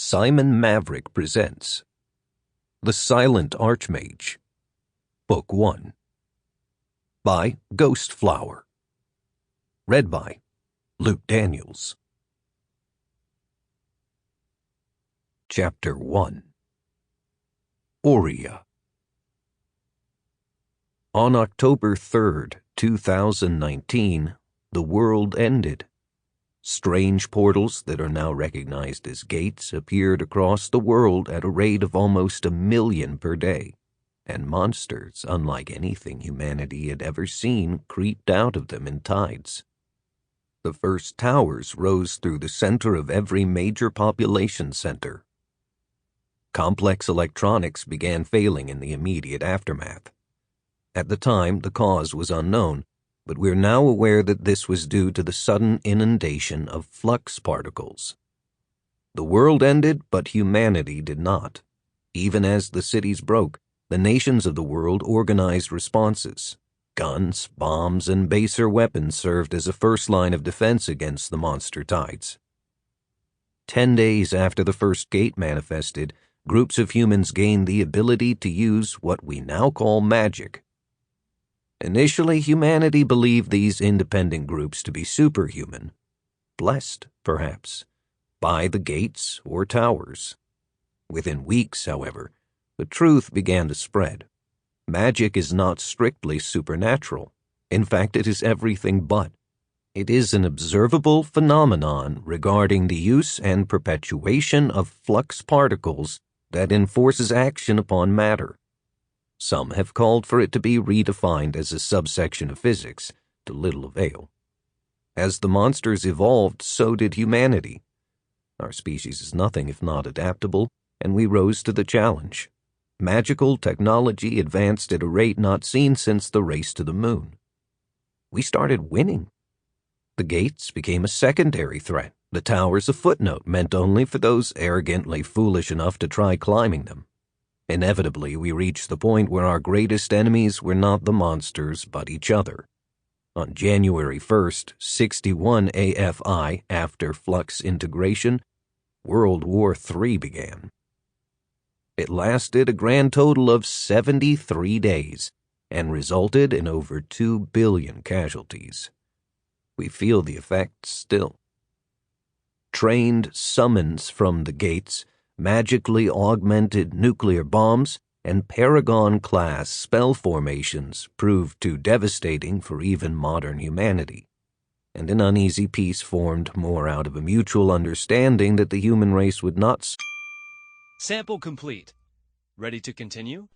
Simon Maverick presents The Silent Archmage, Book 1, by Ghostflower, read by Luke Daniels. Chapter 1. Aurian. On October 3rd, 2019, the world ended. Strange portals that are now recognized as gates appeared across the world at a rate of almost 1 million per day, and monsters unlike anything humanity had ever seen creeped out of them in tides. The first towers rose through the center of every major population center. Complex electronics began failing in the immediate aftermath. At the time, the cause was unknown, but we're now aware that this was due to the sudden inundation of flux particles. The world ended, but humanity did not. Even as the cities broke, the nations of the world organized responses. Guns, bombs, and baser weapons served as a first line of defense against the monster tides. 10 days after the first gate manifested, groups of humans gained the ability to use what we now call magic. Initially, humanity believed these independent groups to be superhuman, blessed, perhaps, by the gates or towers. Within weeks, however, the truth began to spread. Magic is not strictly supernatural. In fact, it is everything but. It is an observable phenomenon regarding the use and perpetuation of flux particles that enforces action upon matter. Some have called for it to be redefined as a subsection of physics, to little avail. As the monsters evolved, so did humanity. Our species is nothing if not adaptable, and we rose to the challenge. Magical technology advanced at a rate not seen since the race to the moon. We started winning. The gates became a secondary threat, the towers a footnote meant only for those arrogantly foolish enough to try climbing them. Inevitably, we reached the point where our greatest enemies were not the monsters, but each other. On January 1st, 61 AFI, after flux integration, World War III began. It lasted a grand total of 73 days and resulted in over 2 billion casualties. We feel the effects still. Trained summons from the gates, magically augmented nuclear bombs, and Paragon-class spell formations proved too devastating for even modern humanity, and an uneasy peace formed more out of a mutual understanding that the human race would not. Sample complete. Ready to continue?